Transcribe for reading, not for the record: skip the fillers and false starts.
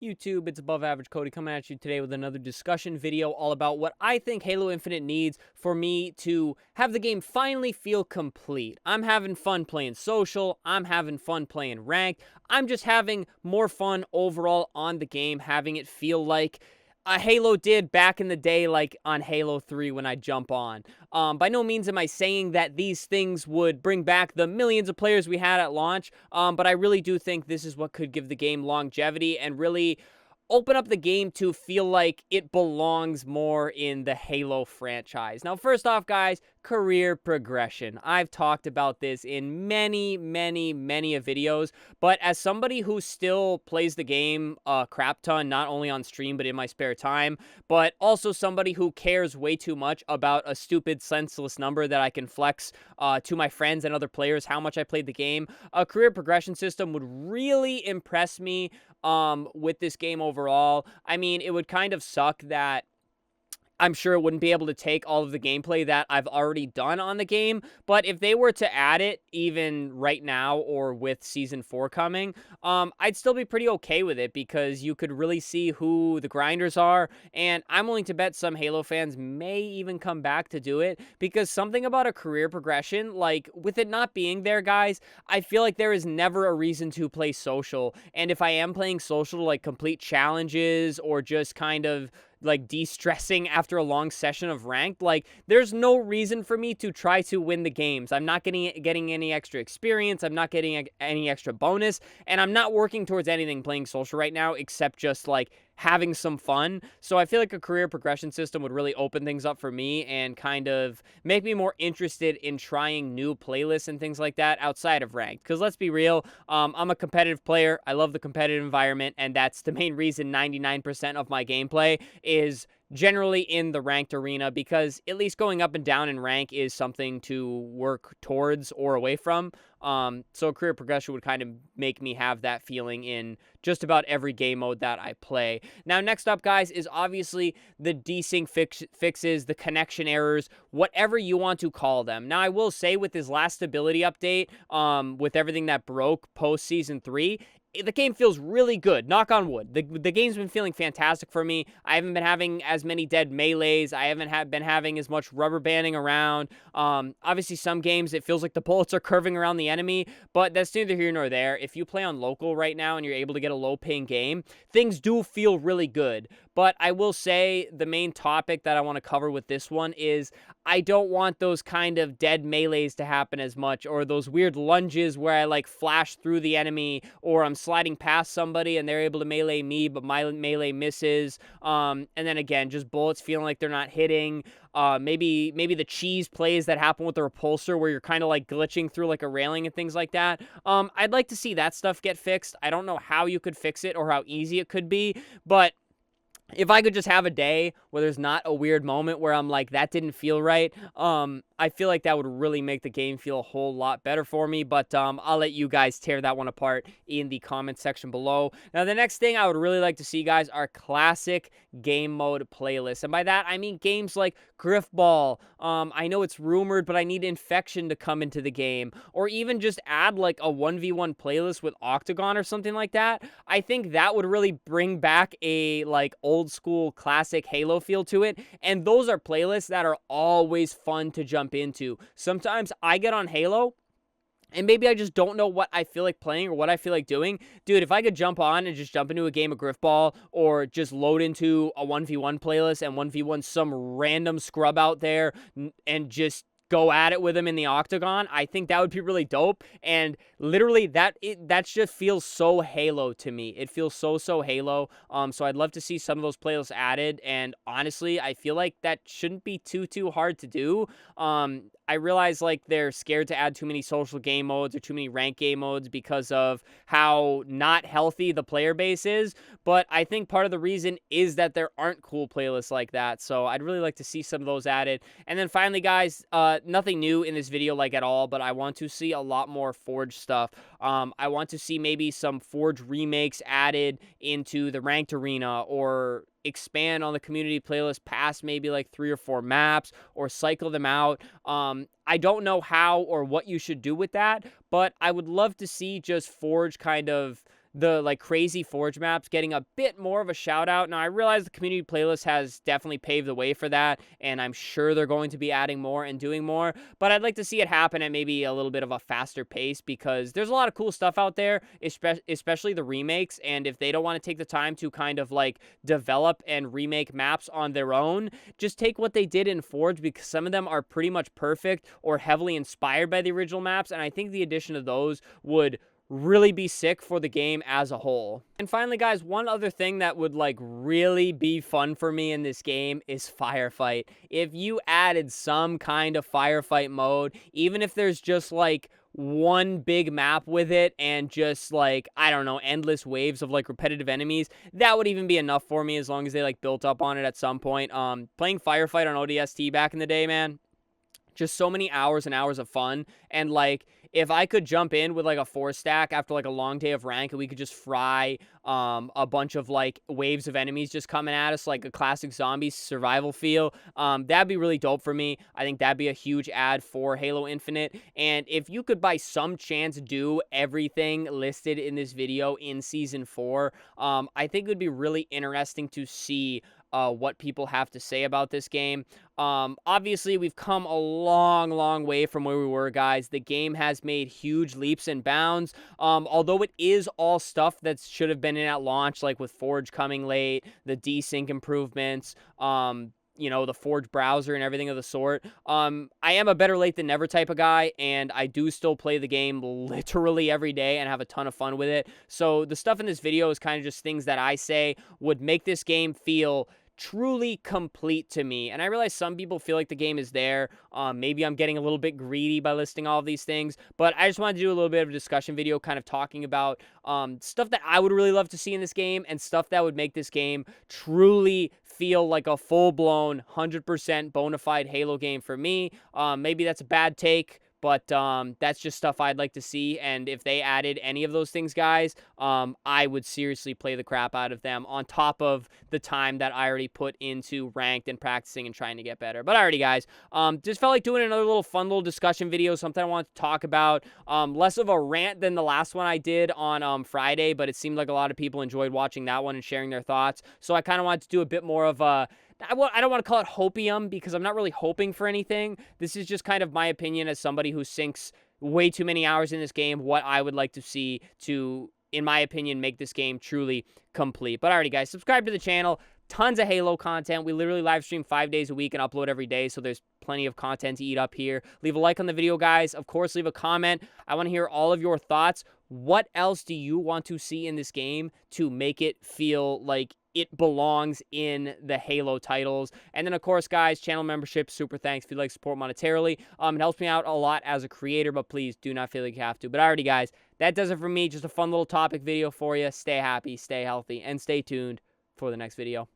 YouTube, it's Above Average Cody coming at you today with another discussion video all about what I think Halo Infinite needs for me to have the game finally feel complete. I'm having fun playing social, I'm having fun playing ranked, I'm just having more fun overall on the game, having it feel like Halo did back in the day, like on Halo 3 when I jump on. By no means am I saying that these things would bring back the millions of players we had at launch, but I really do think this is what could give the game longevity and really open up the game to feel like it belongs more in the Halo franchise. Now, first off, guys, career progression. I've talked about this in many of videos, but as somebody who still plays the game a crap ton, not only on stream, but in my spare time, but also somebody who cares way too much about a stupid, senseless number that I can flex to my friends and other players how much I played the game, a career progression system would really impress me with this game overall. I mean, it would kind of suck that I'm sure it wouldn't be able to take all of the gameplay that I've already done on the game, but if they were to add it even right now or with Season 4 coming, I'd still be pretty okay with it because you could really see who the grinders are, and I'm willing to bet some Halo fans may even come back to do it because something about a career progression, like with it not being there, guys, I feel like there is never a reason to play social, and if I am playing social, like complete challenges or just kind of like de-stressing after a long session of ranked, like there's no reason for me to try to win the games. I'm not getting any extra experience, I'm not getting any extra bonus, and I'm not working towards anything playing social right now except just like having some fun. So I feel like a career progression system would really open things up for me and kind of make me more interested in trying new playlists and things like that outside of ranked. Because let's be real, I'm a competitive player. I love the competitive environment, and that's the main reason 99% of my gameplay is generally in the ranked arena, because at least going up and down in rank is something to work towards or away from. So career progression would kind of make me have that feeling in just about every game mode that I play. Now, next up, guys, is obviously the desync fixes, the connection errors, whatever you want to call them. Now, I will say with this last stability update, with everything that broke post Season 3, the game feels really good. Knock on wood. The game's been feeling fantastic for me. I haven't been having as many dead melees. I haven't been having as much rubber banding around. Obviously, some games it feels like the bullets are curving around the enemy, but that's neither here nor there. If you play on local right now and you're able to get a low-paying game, things do feel really good. But I will say the main topic that I want to cover with this one is I don't want those kind of dead melees to happen as much, or those weird lunges where I like flash through the enemy, or I'm sliding past somebody and they're able to melee me, but my melee misses. And then again, just bullets feeling like they're not hitting. Maybe the cheese plays that happen with the repulsor where you're kind of like glitching through like a railing and things like that. I'd like to see that stuff get fixed. I don't know how you could fix it or how easy it could be, but if I could just have a day where there's not a weird moment where I'm like, that didn't feel right, I feel like that would really make the game feel a whole lot better for me, but I'll let you guys tear that one apart in the comment section below. Now, the next thing I would really like to see, guys, are classic game mode playlists, and by that, I mean games like Griffball. I know it's rumored, but I need Infection to come into the game, or even just add like a 1v1 playlist with Octagon or something like that. I think that would really bring back a like old school classic Halo feel to it, and those are playlists that are always fun to jump into. Sometimes I get on Halo and maybe I just don't know what I feel like playing or what I feel like doing. Dude, if I could jump on and just jump into a game of Griffball or just load into a 1v1 playlist and 1v1 some random scrub out there and just go at it with him in the Octagon, I think that would be really dope. And literally that just feels so Halo to me. It feels so Halo. So I'd love to see some of those playlists added, and honestly, I feel like that shouldn't be too hard to do. I realize like they're scared to add too many social game modes or too many rank game modes because of how not healthy the player base is, but I think part of the reason is that there aren't cool playlists like that. So I'd really like to see some of those added. And then finally, guys, nothing new in this video like at all, but I want to see a lot more Forge stuff. I want to see maybe some Forge remakes added into the ranked arena, or expand on the community playlist past maybe like 3 or 4 maps, or cycle them out. I don't know how or what you should do with that, but I would love to see just Forge kind of the like crazy Forge maps getting a bit more of a shout out. Now, I realize the community playlist has definitely paved the way for that, and I'm sure they're going to be adding more and doing more, but I'd like to see it happen at maybe a little bit of a faster pace, because there's a lot of cool stuff out there, especially the remakes. And if they don't want to take the time to kind of like develop and remake maps on their own, just take what they did in Forge, because some of them are pretty much perfect or heavily inspired by the original maps, and I think the addition of those would really be sick for the game as a whole. And finally, guys, one other thing that would like really be fun for me in this game is Firefight. If you added some kind of firefight mode, even if there's just like one big map with it and just like, I don't know, endless waves of like repetitive enemies, that would even be enough for me, as long as they like built up on it at some point. Playing Firefight on ODST back in the day, man, just so many hours and hours of fun. And like, if I could jump in with like a 4-stack after like a long day of rank, and we could just fry a bunch of like waves of enemies just coming at us, like a classic zombie survival feel, that'd be really dope for me. I think that'd be a huge add for Halo Infinite. And if you could by some chance do everything listed in this video in Season 4, I think it would be really interesting to see what people have to say about this game. Obviously, we've come a long, long way from where we were, guys. The game has made huge leaps and bounds. Although it is all stuff that should have been in at launch, like with Forge coming late, the desync improvements, you know, the Forge browser and everything of the sort. I am a better late than never type of guy, and I do still play the game literally every day and have a ton of fun with it. So the stuff in this video is kind of just things that I say would make this game feel truly complete to me. And I realize some people feel like the game is there. Maybe I'm getting a little bit greedy by listing all of these things, but I just wanted to do a little bit of a discussion video kind of talking about stuff that I would really love to see in this game, and stuff that would make this game truly feel like a full-blown 100% bona fide Halo game for me. Maybe that's a bad take, but that's just stuff I'd like to see. And if they added any of those things, guys, I would seriously play the crap out of them, on top of the time that I already put into ranked and practicing and trying to get better. But alrighty, guys, just felt like doing another little fun little discussion video, something I wanted to talk about. Less of a rant than the last one I did on Friday, but it seemed like a lot of people enjoyed watching that one and sharing their thoughts. So I kind of wanted to do a bit more of a, I don't want to call it hopium, because I'm not really hoping for anything. This is just kind of my opinion as somebody who sinks way too many hours in this game, what I would like to see to, in my opinion, make this game truly complete. But alrighty, guys, subscribe to the channel. Tons of Halo content. We literally live stream 5 days a week and upload every day, so there's plenty of content to eat up here. Leave a like on the video, guys. Of course, leave a comment. I want to hear all of your thoughts. What else do you want to see in this game to make it feel like it belongs in the Halo titles? And then, of course, guys, channel membership, super thanks if you'd like to support monetarily. It helps me out a lot as a creator, but please do not feel like you have to. But alrighty, guys, that does it for me. Just a fun little topic video for you. Stay happy, stay healthy, and stay tuned for the next video.